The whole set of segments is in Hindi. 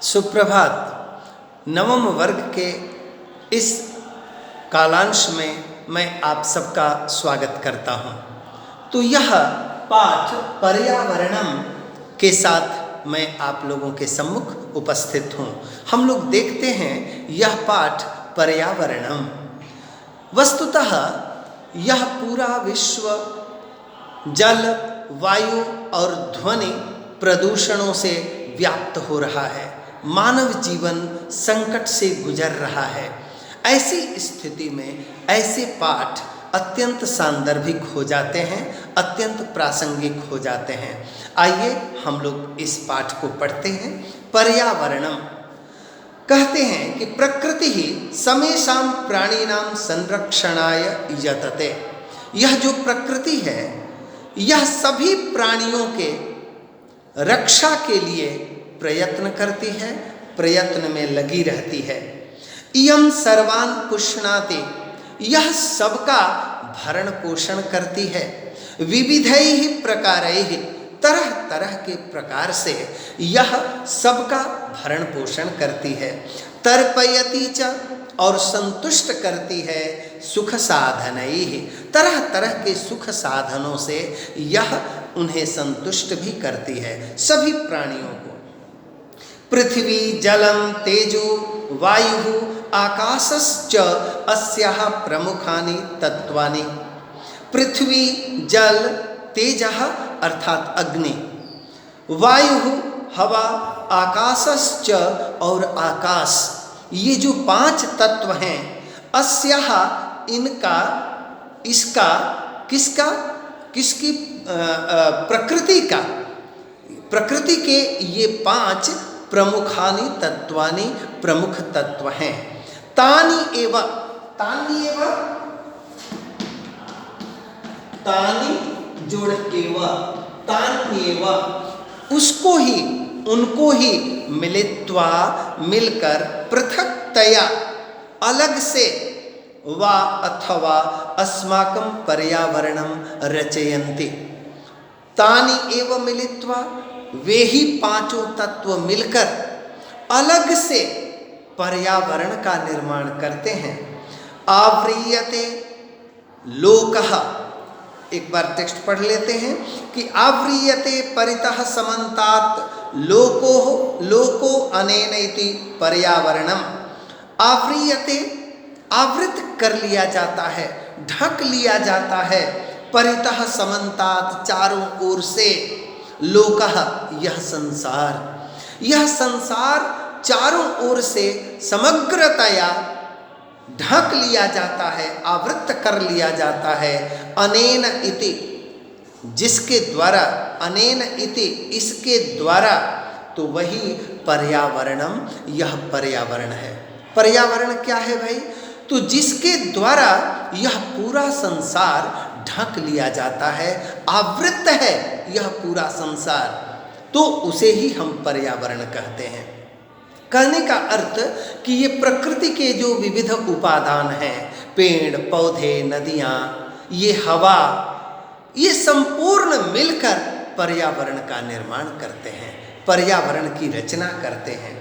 सुप्रभात। नवम वर्ग के इस कालांश में मैं आप सबका स्वागत करता हूँ। तो यह पाठ पर्यावरणम के साथ मैं आप लोगों के सम्मुख उपस्थित हूँ। हम लोग देखते हैं यह पाठ पर्यावरणम, वस्तुतः यह पूरा विश्व जल, वायु और ध्वनि प्रदूषणों से व्याप्त हो रहा है। मानव जीवन संकट से गुजर रहा है। ऐसी स्थिति में ऐसे पाठ अत्यंत सांदर्भिक हो जाते हैं, अत्यंत प्रासंगिक हो जाते हैं। आइए हम लोग इस पाठ को पढ़ते हैं। पर्यावरणम कहते हैं कि प्रकृति ही समेषां प्राणिनां संरक्षणाय यतते। यह जो प्रकृति है यह सभी प्राणियों के रक्षा के लिए प्रयत्न करती है, प्रयत्न में लगी रहती है। इयं सर्वान् पुष्णाति, यह सबका भरण पोषण करती है। विविधैः प्रकारैः, तरह तरह के प्रकार से यह सबका भरण पोषण करती है। तर्पयति च, और संतुष्ट करती है। सुख साधनैः, तरह तरह के सुख साधनों से यह उन्हें संतुष्ट भी करती है, सभी प्राणियों को। पृथ्वी जलम तेजो वायु आकाशश्च अस्याः प्रमुखानि तत्वानि। पृथ्वी जल तेजः अर्थात अग्नि, वायु हवा, आकाशश्च और आकाश, ये जो 5 तत्व हैं, अस्याः इनका, इसका, किसका, किसकी, प्रकृति का, प्रकृति के ये 5 प्रमुखानि तत्वानि, प्रमुख तत्व हैं। तानि एव, तानि एव, तानि जोड़ एव, तानि एव, उसको ही, उनको ही मिलित्वा, मिलकर, पृथक्तया, अलग से, वा अथवा अस्माकं पर्यावरणं रचयन्ति। तानि एव मिलित्वा, वे ही 5 तत्व मिलकर अलग से पर्यावरण का निर्माण करते हैं। आव्रियते लोकः, एक बार टेक्स्ट पढ़ लेते हैं कि आव्रियते परितः समन्तात् लोको, लोको अनेन इति पर्यावरणम। आव्रियते, आवृत कर लिया जाता है, ढक लिया जाता है। परितः समन्तात्, चारों ओर से। लोकः, यह संसार, यह संसार चारों ओर से समग्रतया ढक लिया जाता है, आवृत कर लिया जाता है। अनेन इति, जिसके द्वारा, अनेन इति, इसके द्वारा, तो वही पर्यावरणम, यह पर्यावरण है। पर्यावरण क्या है भाई? तो जिसके द्वारा यह पूरा संसार ढक लिया जाता है, आवृत है यह पूरा संसार, तो उसे ही हम पर्यावरण कहते हैं। कहने का अर्थ कि ये प्रकृति के जो विविध उपादान हैं, पेड़ पौधे, नदियाँ, ये हवा, ये संपूर्ण मिलकर पर्यावरण का निर्माण करते हैं, पर्यावरण की रचना करते हैं।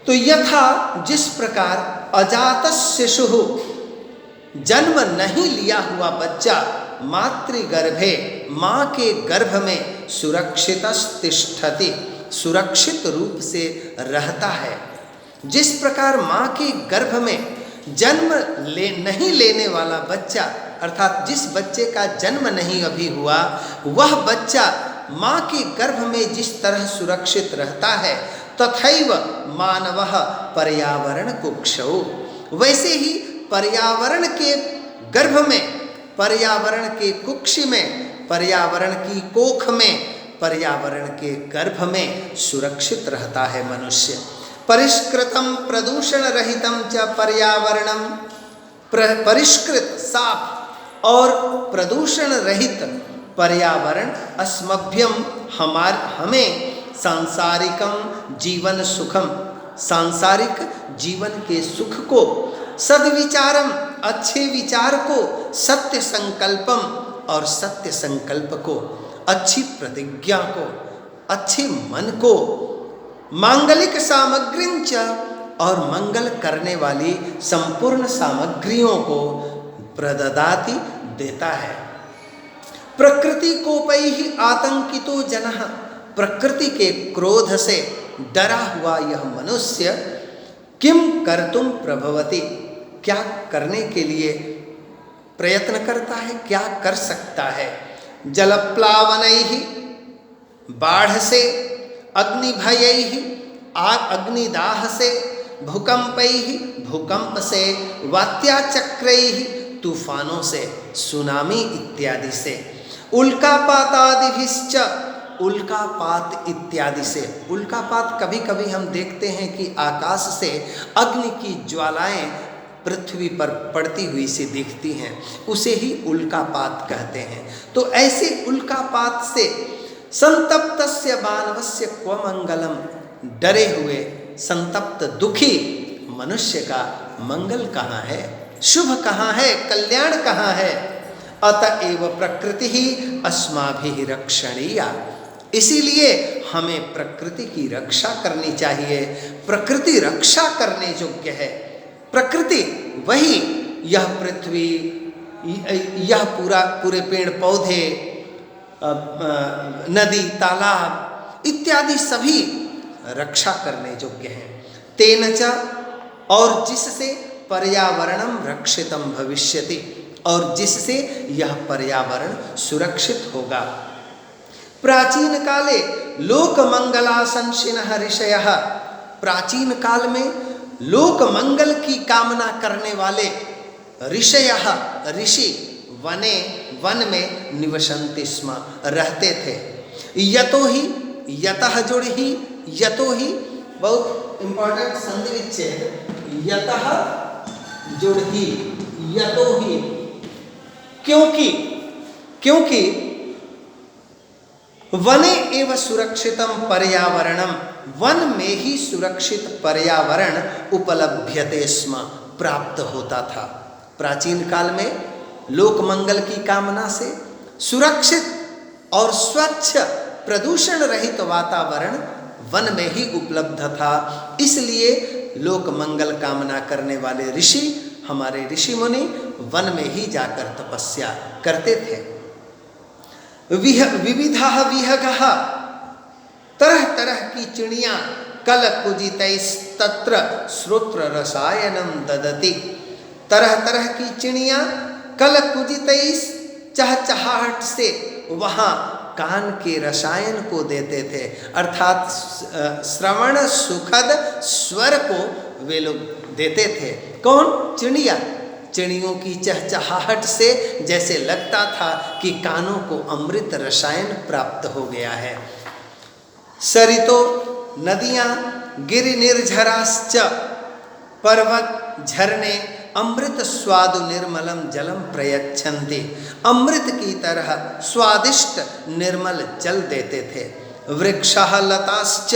तो यथा, जिस प्रकार अजात शिशु, जन्म नहीं लिया हुआ बच्चा, मातृगर्भे, माँ के गर्भ में, सुरक्षित तिष्ठति, सुरक्षित रूप से रहता है। जिस प्रकार माँ के गर्भ में जन्म नहीं लेने वाला बच्चा, अर्थात जिस बच्चे का जन्म नहीं अभी हुआ, वह बच्चा माँ के गर्भ में जिस तरह सुरक्षित रहता है, तथैव मानवः पर्यावरण कुक्षौ, वैसे ही पर्यावरण के गर्भ में, पर्यावरण के कुक्षि में, पर्यावरण की कोख में, पर्यावरण के गर्भ में सुरक्षित रहता है मनुष्य। परिष्कृतं प्रदूषण रहितं च पर्यावरणं, परिष्कृत, साफ और प्रदूषण रहित पर्यावरण अस्मभ्यम, हमें, सांसारिकम जीवन सुखम, सांसारिक जीवन के सुख को, सद्विचारम, अच्छे विचार को, सत्य संकल्पम, और सत्य संकल्प को, अच्छी प्रतिज्ञा को, अच्छे मन को, मांगलिक सामग्रींच, और मंगल करने वाली संपूर्ण सामग्रियों को प्रददाति देता है। प्रकृति कोपैहि आतंकितो जनः, प्रकृति के क्रोध से डरा हुआ यह मनुष्य किम कर्तुम प्रभवति, क्या करने के लिए प्रयत्न करता है, क्या कर सकता है। जलप्लावनैः, बाढ़ से, अग्निभयैः, अग्निदाह से, भूकंपैः, भूकंप से, वात्याचक्रैः, तूफानों से, सुनामी इत्यादि से, उल्कापातादिभिश्च, उल्कापात इत्यादि से। उल्कापात कभी कभी हम देखते हैं कि आकाश से अग्नि की ज्वालाएं पृथ्वी पर पड़ती हुई सी दिखती हैं, उसे ही उल्कापात कहते हैं। तो ऐसे उल्कापात से संतप्तस्य मानवस्य क्व मंगलम, डरे हुए संतप्त दुखी मनुष्य का मंगल कहाँ है, शुभ कहाँ है, कल्याण कहाँ है। अतएव प्रकृति ही अस्माभिः रक्षणीया, इसीलिए हमें प्रकृति की रक्षा करनी चाहिए। प्रकृति रक्षा करने योग्य है। प्रकृति वही, यह पृथ्वी, यह पूरे पेड़ पौधे, नदी तालाब इत्यादि सभी रक्षा करने योग्य हैं। तेन च, और जिससे पर्यावरणम रक्षितम भविष्यति, और जिससे यह पर्यावरण सुरक्षित होगा। प्राचीन काले लोक मंगलाशंसिनः ऋषयः, प्राचीन काल में लोक मंगल की कामना करने वाले ऋषयः, ऋषि वने, वन में निवसन्ति स्म, रहते थे। यतो ही, यतः जुड़ ही, यतो ही बहुत इंपॉर्टेंट संधि विच्छेद, यतः जुड़ ही, यतो ही, क्योंकि, क्योंकि वने एव सुरक्षितम पर्यावरणम, वन में ही सुरक्षित पर्यावरण उपलभ्यते स्म, प्राप्त होता था। प्राचीन काल में लोक मंगल की कामना से सुरक्षित और स्वच्छ प्रदूषण रहित वातावरण वन में ही उपलब्ध था। इसलिए लोक मंगल कामना करने वाले ऋषि, हमारे ऋषि मुनि वन में ही जाकर तपस्या करते थे। विविधः विहगः, तरह तरह की चिड़ियाँ, कलकुजितैस्तत्र श्रोत्र रसायनम ददति, तरह तरह की चिड़ियाँ कलकुजितैस, चहचहाहट से वहाँ कान के रसायन को देते थे, अर्थात श्रवण सुखद स्वर को वे लोग देते थे। कौन? चिड़िया। चिड़ियों की चहचहाहट से जैसे लगता था कि कानों को अमृत रसायन प्राप्त हो गया है। सरितो, नदियाँ, गिरि निर्झराश्च, पर्वत, झरने अमृत स्वादु निर्मलम जलम प्रयच्छन्ति, अमृत की तरह स्वादिष्ट निर्मल जल देते थे। वृक्षः लताश्च,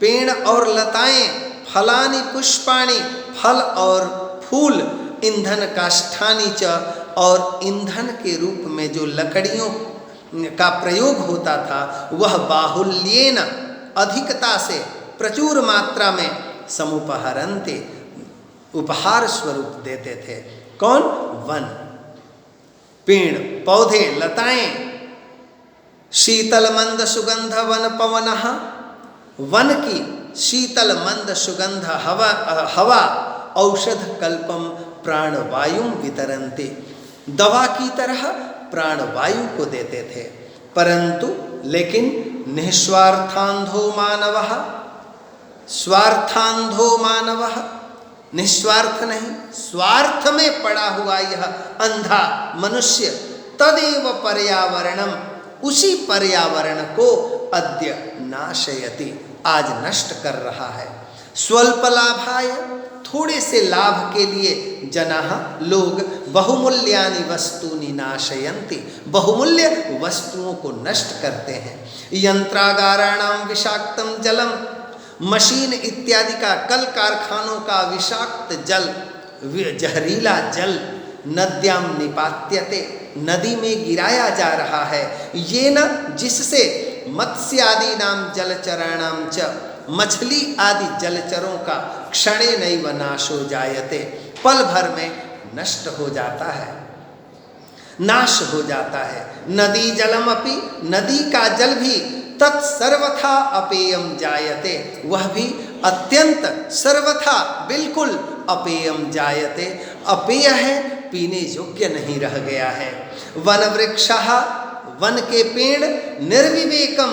पेड़ और लताएं, फलानि पुष्पाणि, फल और फूल, ईंधन काष्ठानि च, और ईंधन के रूप में जो लकड़ियों का प्रयोग होता था वह बाहुल्येन, अधिकता से, प्रचुर मात्रा में, समुपहरन्ति, उपहार स्वरूप देते थे। कौन? वन, पेड़ पौधे, लताएं। शीतल मंद सुगंध वन पवनः, वन की शीतल मंद सुगंध हवा औषध कल्पम प्राणवायु वितरन्ति, दवा की तरह प्राणवायु को देते थे। परंतु लेकिन निस्वार्थांधो मानवः, स्वार्थांधो मानवः, निस्वार्थ नहीं, स्वार्थ में पड़ा हुआ यह अंधा मनुष्य, तदेव पर्यावरणम, उसी पर्यावरण को अद्य नाशयति, आज नष्ट कर रहा है। स्वल्प लाभाय, थोड़े से लाभ के लिए, जनाः, लोग, बहुमूल्यानि वस्तूनि नाशयन्ति, बहुमूल्य वस्तुओं को नष्ट करते हैं। यंत्रागाराणाम विषाक्तम जलम, मशीन इत्यादि का, कल कारखानों का विषाक्त जल, जहरीला जल, नद्याम निपात्यते, नदी में गिराया जा रहा है। ये न, जिससे मत्स्यादि नाम जलचराणाम च, मछली आदि जलचरों का क्षणे नैव नाशो जायते, पल भर में नष्ट हो जाता है, नाश हो जाता है। नदी जलम अपि, नदी का जल भी तत्सर्वथा अपेयम जायते, वह भी अत्यंत सर्वथा बिल्कुल अपेयम जायते, अपेय है, पीने योग्य नहीं रह गया है। वन वृक्षः, वन के पेड़ निर्विवेकम,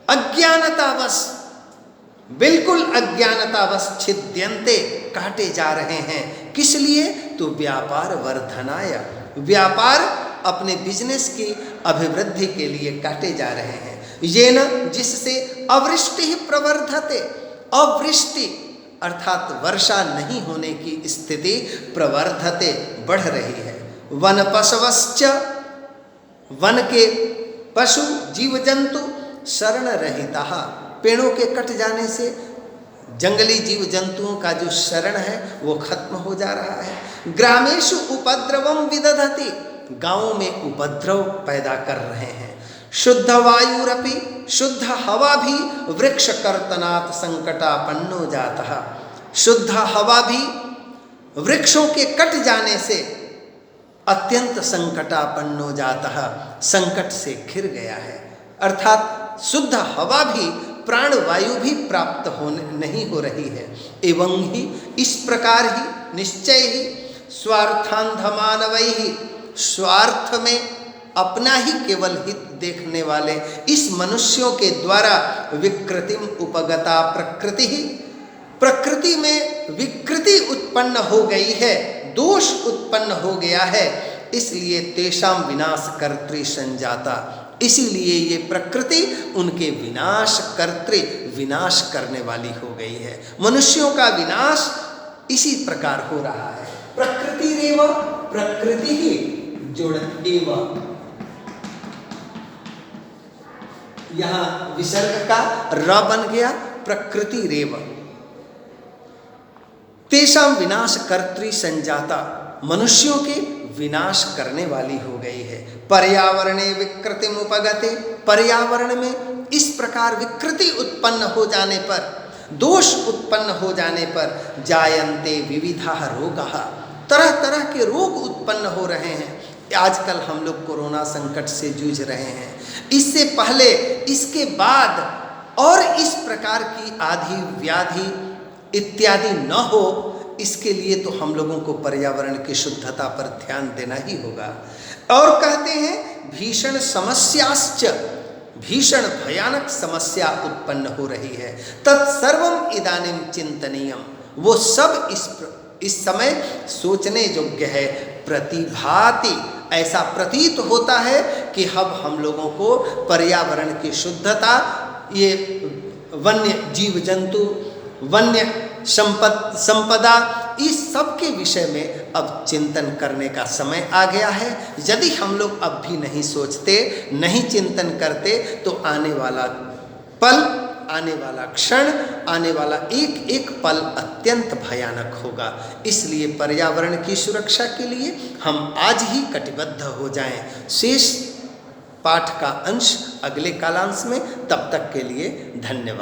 अज्ञानतावश, बिल्कुल अज्ञानतावश छिद्यन्ते, काटे जा रहे हैं। किस लिए? तो व्यापार वर्धनाय, व्यापार अपने बिजनेस की अभिवृद्धि के लिए काटे जा रहे हैं। ये न, जिससे अवृष्टि प्रवर्धते, अवृष्टि अर्थात वर्षा नहीं होने की स्थिति प्रवर्धते, बढ़ रही है। वन पशवश्च, वन के पशु जीव जंतु शरण रहिता, पेड़ों के कट जाने से जंगली जीव जंतुओं का जो शरण है वो खत्म हो जा रहा है। ग्रामेषु उपद्रवम विदधति, गांवों में उपद्रव पैदा कर रहे हैं। शुद्ध वायुरपि, शुद्ध हवा भी वृक्ष कर्तनात् संकटापन्नो जातः, शुद्ध हवा भी वृक्षों के कट जाने से अत्यंत संकटापन्नो जातः, संकट से घिर गया है। अर्थात शुद्ध हवा भी, प्राण वायु भी प्राप्त होने नहीं हो रही है। एवं ही इस प्रकार ही निश्चय ही स्वार्थांधमानवैहि, स्वार्थ में अपना ही केवल हित देखने वाले इस मनुष्यों के द्वारा विकृतिम उपगता प्रकृति ही, प्रकृति में विकृति उत्पन्न हो गई है, दोष उत्पन्न हो गया है, इसलिए तेषाम विनाश कर्तृ संजाता, इसीलिए ये प्रकृति उनके विनाश कर्तृ, विनाश करने वाली हो गई है। मनुष्यों का विनाश इसी प्रकार हो रहा है। प्रकृति रेव, प्रकृति ही जोड़ एवं, यहां विसर्ग का र बन गया, प्रकृति रेव, तेषाम विनाश कर्तृ संजाता, मनुष्यों के विनाश करने वाली हो गई है। पर्यावरणे विकृतिम उपगते, पर्यावरण में इस प्रकार विकृति उत्पन्न हो जाने पर, दोष उत्पन्न हो जाने पर जायन्ते विविधा रोगाः, तरह तरह के रोग उत्पन्न हो रहे हैं। आजकल हम लोग कोरोना संकट से जूझ रहे हैं, इससे पहले इसके बाद और इस प्रकार की आदि व्याधि इत्यादि न हो, इसके लिए तो हम लोगों को पर्यावरण की शुद्धता पर ध्यान देना ही होगा। और कहते हैं भीषण समस्याश्च, भीषण भयानक समस्या उत्पन्न हो रही है। तत्सर्वम इदानीम चिंतनीयम, वो सब इस समय सोचने योग्य है। प्रतिभाति, ऐसा प्रतीत होता है कि अब हम लोगों को पर्यावरण की शुद्धता, ये वन्य जीव जंतु, वन्य संपदा, इस सब के विषय में अब चिंतन करने का समय आ गया है। यदि हम लोग अब भी नहीं सोचते, नहीं चिंतन करते, तो आने वाला पल, आने वाला क्षण, आने वाला एक एक पल अत्यंत भयानक होगा। इसलिए पर्यावरण की सुरक्षा के लिए हम आज ही कटिबद्ध हो जाएं। शेष पाठ का अंश अगले कालांश में, तब तक के लिए धन्यवाद।